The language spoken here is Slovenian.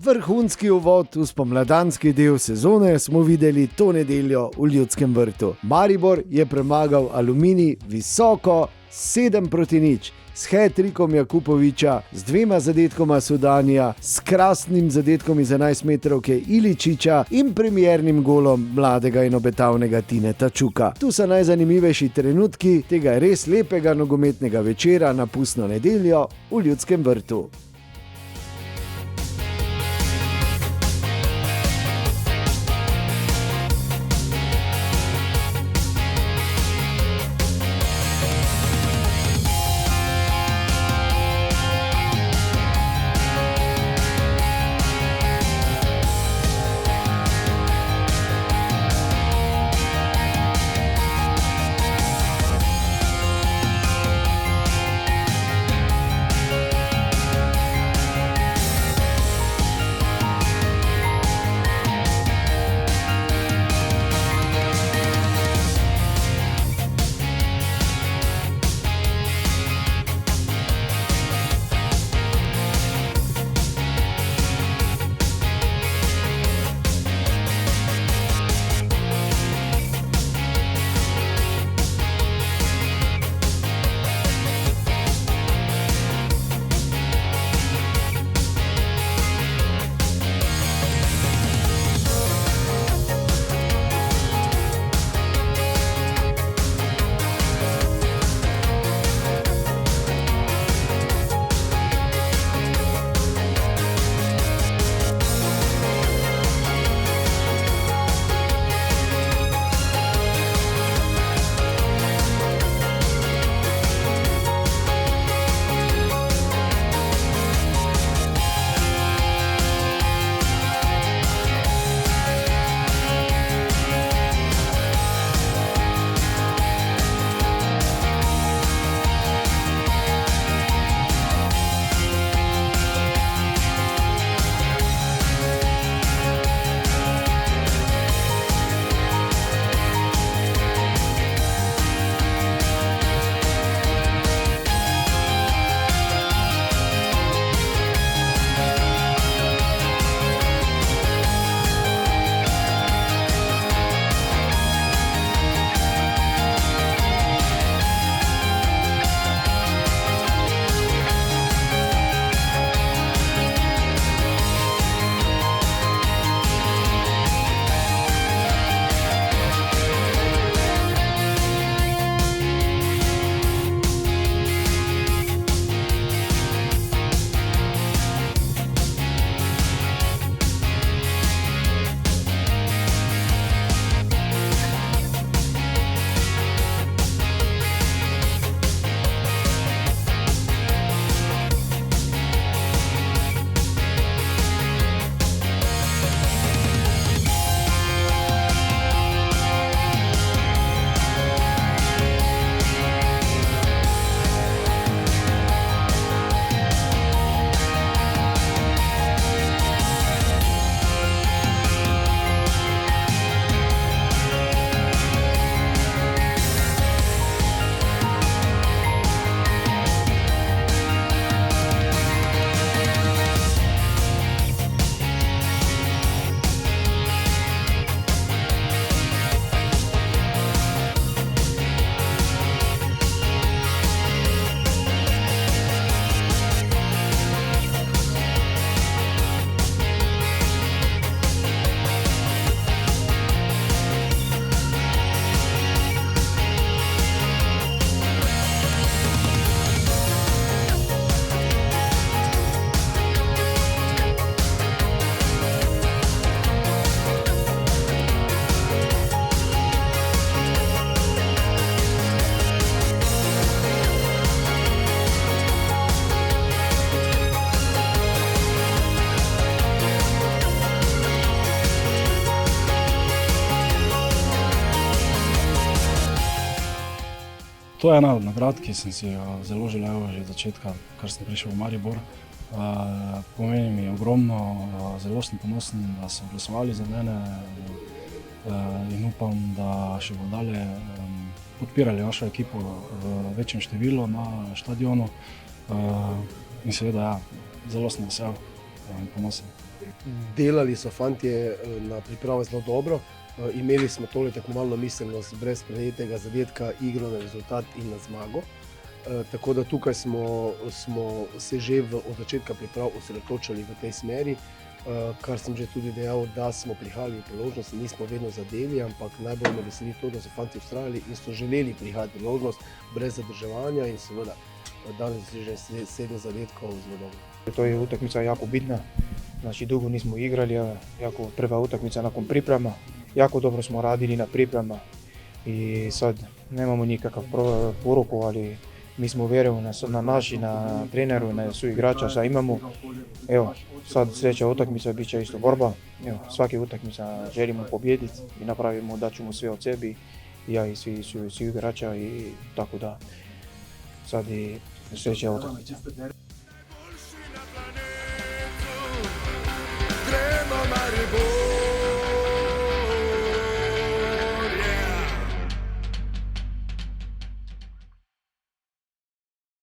Vrhunski uvod v spomladanski del sezone smo videli to nedeljo v Ljudskem vrtu. Maribor je premagal Aluminij visoko 7-0 s hat-trickom Jakupovića, z 2 zadetkoma Sudanija, s krasnim zadetkom iz 11-metrovke Iličića in premiernim golom mladega in obetavnega Tineta Čuka. Tu so najzanimivejši trenutki tega res lepega nogometnega večera na pustno nedeljo v Ljudskem vrtu. To je ena od nagrad, ki sem si zelo želel že od začetka, kar sem prišel v Maribor. Pomeni mi ogromno, zelo sem ponosen, da so glasovali za mene in upam, da še bodo dalje podpirali našo ekipo v večjem številu na štadionu. in seveda, ja, zelo sem vesel in ponosen. Delali so fantje na pripravi zelo dobro. Imeli smo tole tekmovalno miselnost brez prejetega zadetka, igro na rezultat in na zmago. Tako da tukaj smo se že od začetka priprav osredotočali v tej smeri, kar sem že tudi dejal, da smo prihajali v priložnost, nismo vedno zadeli, ampak najbolj me veseli to, da so fanti vztrajali in so želeli prihajati v priložnost brez zadrževanja in seveda danes je že 7 zadetkov zelo dobro. To je utakmica jako bitna, znači dugo nismo igrali, jako prva utakmica nakon priprema, jako dobro smo radili na priprema i sad nemamo nikakav poruku, ali mi smo vjerovali na naši, na treneru, na su igrača šta imamo. Evo, sad sljedeća utakmica bit će isto borba, evo, svaki utakmica želimo pobijediti i napravimo, daćemo sve od sebi, ja i svi igrača i tako da sad i sljedeća utakmica.